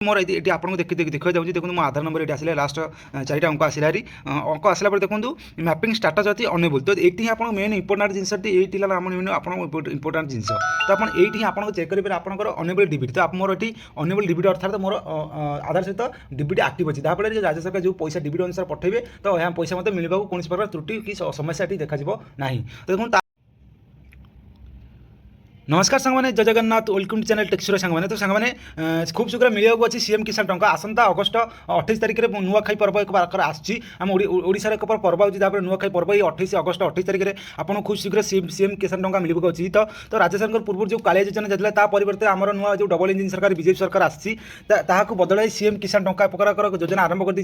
मोर ये आपको देखा जाऊँगी देखो मो आधार नंबर ये आसा लास्ट 4टा अंक आसला हारी अंक आसला देखो मैपिंग स्टाटस अच्छी अनेबल तो ये आप मेन इंपोर्टाट जिनस ये आप इंपोर्टाट जिन तो आपड़ी आपको चेक करेंगे आपंकर अनेबल डिबिट तो आप मोर ये अनेबल डिबिट अर्थात मोर आधार सहित डिबिट आक्टिव अच्छी जहाँफल राज्य सरकार जो पैसा डिबिट अनुसार पठेबे तो यहाँ पैसा मतलब मिलवा कौन प्रकार त्रुटि कि समस्या देखा ना तो देखो नमस्कार सांगने जय जगन्नाथ वेलकम चैनल टेक्सुर सांगने तो सांगने खूब शीघ्र मिलवा अच्छी सीएम किसान टंका आसंता अगस्ट 28 तारिख में नुआखाई पर्व एक बार आम ओडिशार एक पर्व होती जहाँ नुआखाई पर्व ये 28 अगस्ट 28 तारिख में आपको खूब शीघ्र सीएम किसान टंका मिलवा अच्छी तो राज्य सरकार पूर्व जो कालिया योजना जाता परिवर्ते आमर नुआ जो डबल इंजिन सरकार बीजेपी सरकार आसी बदल सीएम किसान टंका प्रकार योजना आरंभ कर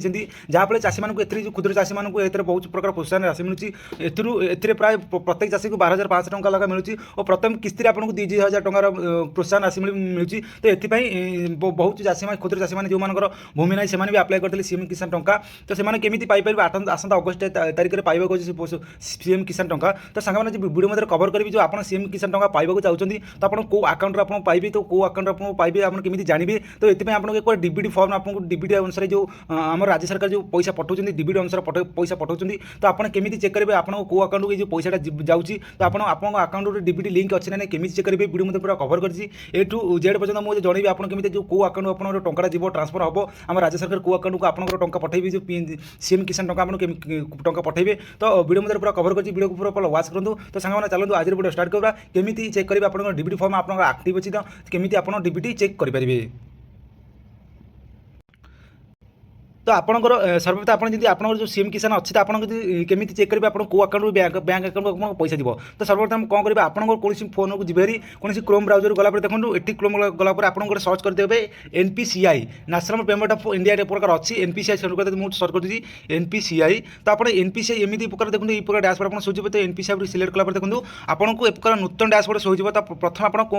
जहाँफल चाषी मानक क्षुद्र चाषी मानक बहुत प्रकार प्रोत्साहन राशि मिलूँ प्राय प्रत्येक चाषी को 12,500 टंका लगा मिलूँ और प्रथम किस्ती आपको 2,000 टंकार प्रोत्साहन राशि मिलूँ तो ये बहुत चाषी क्षुद्र चाषी मैंने जो भूमि ना से भी आप्लाय करते सीएम किसान टंका तो से केमी पाइपर आसंता अगस्ट तारिख में पाइबा सीएम किसान टंका तो सांग वीडियो मध्य कवर करी जो आप सीएम किसान टंका पाइबा चाहते तो आप कौ आकाउंट आप पाइबे तो कौ आकाउंट आप पाइबे आप केमी जानवे तो ये आपको एक डीबीटी फॉर्म आपको डीबीटी अनुसार जो आम राज्य सरकार जो पैसा पठाऊँ डीबीटी अनुसार पैसा पठाऊँ तो आप केमी चेक करेंगे आप कौ आकाउंट को पैसा जाऊँगी तो आप आकाउंट डीबीटी लिंक अच्छी ना केमी चेक करेंगे वीडियो मध्य पूरा कवर करछि ए टू जेड पर्यंत मुझे जनइबी आपन केमिति जो को अकाउंट आपन टंका जीवो ट्रांसफर हम आम राज्य सरकार को अकाउंट को आपन टंका पठेबी जो सीएम किसान टंका आपन टंका पठेबे तो वीडियो मध्य पूरा कवर करछि वीडियो को पूरा वाच करंतु तो सांगना चलतु आज वीडियो स्टार्ट करबा केमिति चेक करेंगे आपन डीबीटी फॉर्म आपन एक्टिव अछि तो केमिति आपन डीबीटी चेक करि परिबे तो आपंकर सर्वप्रथम आप जो सीएम किसान अच्छी तो आपमी चेक करेंगे आप अकाउंट बैंक अकाउंट को पैसा जीव तो सर्वप्रथम कौन करेंगे आप कौन फोन को जी कौन क्रोम ब्राउजर गलापर देखो ये क्रोम गलापर आप सर्च करदे NPCI national payment of India प्रकार अच्छी एनपीसीआई सर्च कर एनपीसीआई तो आप एनपीसीआई एमती प्रकार देखो ये प्रकार डैशबोर्ड आप शोज तो एनपीसीआई सिलेक्ट कलापर देखो आपको एक प्रकार नूतन डैशबोर्ड शोज तो प्रथम आप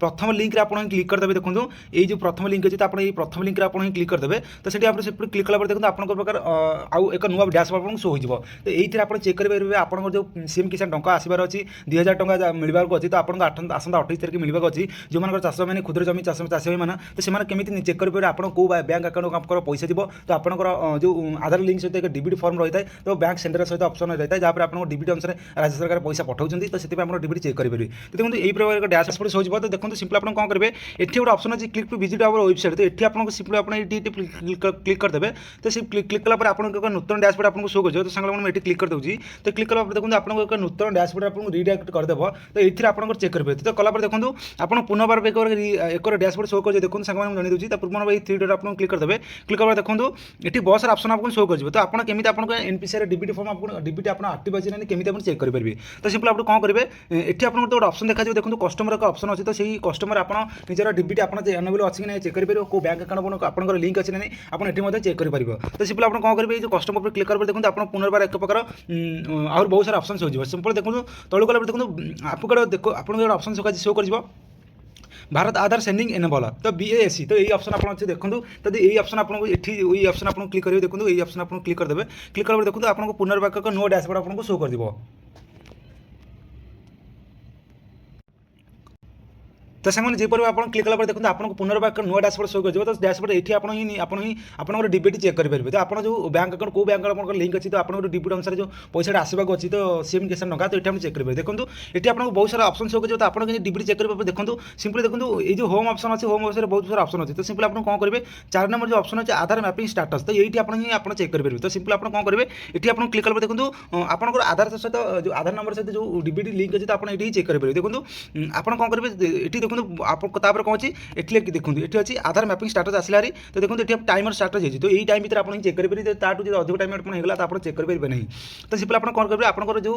प्रथम लिंक आप क्लिक करदे देखो ये जो प्रथम लिंक अच्छी तो आप प्रथम लिंक आप क्लिक करदे तो से क्लिक देखो आप प्रकार आउ एक नुआ डैशबोर्ड आपको शो हो तो ये आप चेक करेंगे आप जो सीएम किसान टंका आसबार अच्छी 2,000 टंका मिलवार अच्छी तो आपको आसंता 28 तारिख मिलवा अच्छी जो मान चाष मैंने क्षुद्र जमी चाषी भाई मैंने तो से केमी चेक करेंगे आप बैंक अकाउंट आप पैसा जीव तो आपंकर जो आधार लिंक सहित एक डीबीटी फॉर्म रही है तो बैंक सेंटर सहित ऑप्शन रही है जहाँ पर आप डीबीटी अनुसार राज्य सरकार पैसा पठाऊँ तो से आप डीबीटी चेक करेंगे तो देखो यही प्रकार एक डैशबोर्ड शो हो तो देखो सिंपल आप कौन करेंगे ये गोटे ऑप्शन अच्छी click to visit our website तो ये आपको सिंपल आप क्लिक करदे तो क्लिक कला आपको एक नूतन डैशबोर्ड आपको शो कर तो सांग मैं क्लिक कर दूसरी तो क्लिक कला देखो आपको एक नूतन डैशबोर्ड आपको रिडायरेक्ट करदेव तो ये आप चेक करेंगे तो कलापर देखो आप पुनर्बार एक डैशबोर्ड शो कर देखो सांग मैं जन दूसरी तो पुनर्बार ये थ्री डॉट आपको क्लिक करदे क्लिक कर देखो ये बस ऑप्शन आपको शो कर तो आप केमी आपको एनपीसीआई डीबीटी फॉर्म आपको डीबीटी आप एक्टिव अच्छी ना केमी आप चेक करेंगे तो सिंपल आप कौन करेंगे ये आपको गोटे ऑप्शन देखा देखो कस्टमर का ऑप्शन अच्छी तो सही कस्टमर आप निजर डीबीटी आप एनेबल अच्छी ना चेक करेंगे को बैंक अकाउंट आप लिंक अच्छी ना आप चेक करेंगे तो सिंपल आप कौन करेंगे जो कस्टमर पर क्लिक करेंगे देखो आप पुनर्बार एक प्रकार आहुर बहुत सारा ऑप्शन हो सिंपल देखो तलू गला देखो आपको देखो आपको ऑप्शन शो कर भारत आधार सेंडिंग एनेबल तो बीएएससी तो यही ऑप्शन आप अच्छे देखो तो यही ऑप्शन आपको ये ऑप्शन आप क्लिक करेंगे देखो यही ऑप्शन आप क्लिक करदे क्लिक कर देखो आपको पुनर्बार एक नुआ डैशबोर्ड आपको शो कर तो सांग जेपर आप क्लिक कला देखो आपको पुनर्बार नुआ डैशबोर्ड शो कर तो डैशबोर्ड ये आप डीबीटी चेक करेंगे तो आप जो बैंक अकाउंट को बैंक अकाउंट लिंक अच्छी तो आप डीबीटी अनुसार जो पैसा आसवाक अच्छी तो सीएम किसान टंका तो ये चेक करेंगे देखो ये आपको बहुत सारा ऑप्शन शो कर तो आप डीबीटी चेक करेंगे देखो सिंपल देखो ये जो होम ऑप्शन अच्छे होम ऑप्शन बहुत सारा ऑप्शन अच्छे तो सिंपल आप कौन करेंगे 4 नंबर जो ऑप्शन अच्छे आधार मैपिंग स्टाटस तो ये आप चेक करेंगे तो सिंपल आप कौन करेंगे ये आप क्लिक करेंगे देखो आप आधार सहित जो आधार नंबर सहित जो डीबीटी लिंक अच्छे तो आप ये चेक करेंगे देखो आप कौन करेंगे ये देखो आप कौन अच्छी ये देखो ये अच्छी आधार मैपिंग स्टाटस आसला तो देखो ये टाइमर स्टाटस होती तो यही टाइम भर आप चेक करेंगे ताठू जो अधिक टाइम होगा तो आप चेक करेंगे नहीं तो सिंपल आप कौन करेंगे आपंकर जो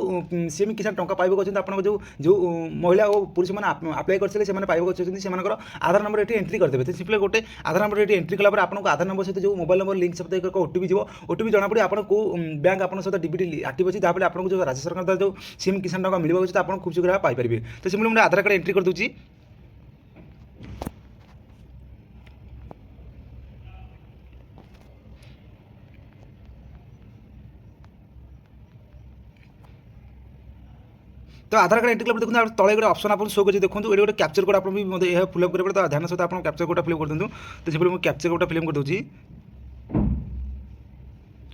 सीएम किसान टंका पाइबा अच्छे आप जो महिला और पुरुष मैंने आप्लाय करते हैं पाइबा अच्छे से आधार नंबर ये एंट्री करदे तो सिंपल गोटे आधार नंबर ये एंट्री कला आपको आधार नंबर सहित जो मोबाइल नंबर लिंक सहित एक ओटीपी जीव ओटीपी जना पड़े आपको बैंक आप सहित डीबीटी एक्टिव अच्छी जहाँ आपको जो राज्य सरकार द्वारा जो सीएम किसान टंका मिलवा तो आप खूब शीघ्र पाइपर तो सिंपल मुझे आधार कार्ड एंट्री कर दूसरी तो आधार कार्ड एंट्री कला देखो तले गोटे ऑप्शन आपको शो कर देखो ये गोटे कैप्चर कोड आप फिलअप करेंगे तो ध्यान सहित आप कैप्चर कोड फिलअप कर दिखाँ तो से मुझे कैप्चर कोड फिलअप कर दूसरी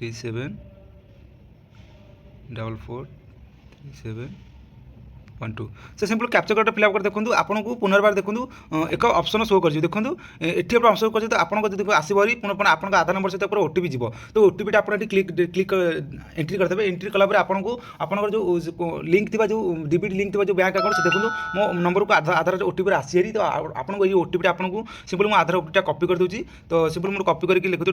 37443712 से सिंपल कैप्चर कोड फिलअप कर देखो आपको पुनर्बार देखो एक ऑप्शन शो कर देखो ये ऑप्शन कर तो आपको देखो आसबरी पुनः आपको आधार नंबर सहित ओटीपी जीव तो ओटीपी आप क्लिक एंट्री करदे एंट्री कलापर आपको आपंकर जो लिंक थी जो डीबीटी लिंक थी जो बैंक अकाउंट से देखो मो नंबर को आधार ओटीपी आसी तो आपको ये ओटीपी आपको सिंपल मुझे आधार ओटीपी कॉपी कर दूसरी तो सिंपल मुझे कॉपी करके लिखो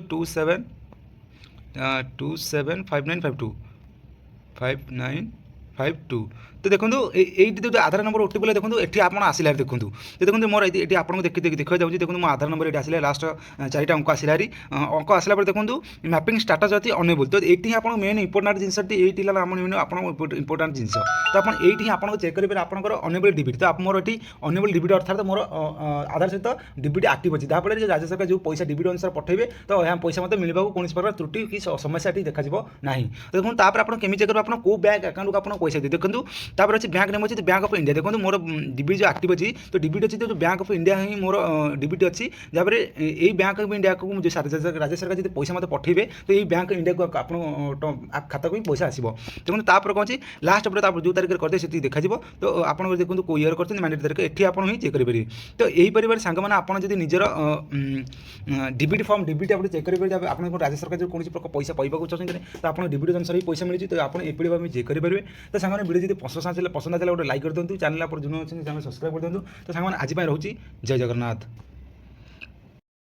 272952 तो देखो ये जो आधार नंबर ओटीपी देखो ये आप आसला देखो तो देखो मोर ये आपको देखा जाऊँगी देखो मो आधार नंबर ये आसला लास्ट 4टा अंक आसला अंक आसला देखो मैपिंग स्टाटस अच्छी अनेबल तो ये आप मेन इंपोर्टाट जिनस ये आप इंपोर्टाट जिन तो आप ये आपको चेक करेंगे आपंकर अनेबल डीबीटी तो आप मोर ये अनेबल डीबीटी अर्थात मोर आधार सहित डीबीटी आक्टिव अच्छी जहाँफल राज्य सरकार जो पैसा डीबीटी अनुसार पठेबे तो यहाँ पैसा मतलब मिलवा कौन प्रकार त्रुटि कि समस्या देखा ना तो देखो तापर आप केमी चेक करेंगे आप बैंक अकाउंट को आप पैसा दिए देखो तापर अच्छी बैंक नेम अच्छी बैंक ऑफ इंडिया देखो मोर डीबीटी जो आक्टिव अच्छी तो डीबीटी अच्छी तो bank of India he more DBT अच्छी जहाँ यही बैंक ऑफ इंडिया को जो राज्य सरकार जो पैसा मतलब पठेबे तो यही बैंक इंडिया को आप खाता को ही पैसा आसो देखो तापर कौन अच्छी लास्ट अपडेट जो तारीख करते से देखा तो आप देखो को इयर करते मैंडेट तारीख ये आप चेक करेंगे तो यही परिवार सांग मैंने आप निजर डीबीटी फॉर्म डीबीटी आप चेक करेंगे आप राज्य सरकार जो कौन प्रकार पैसा पाइबा चाहते तो आप डीबीटी अनुसार ही पैसा मिली तो आप ये भाव चेक करेंगे तो सांग वीडियो जी पसंद आसा गोटे लाइक कर दिखाँ चैनल आप जो अच्छे चैनल सब्सक्राइब कर दिखाँ तो सांग आज रोचे जय जगन्नाथ।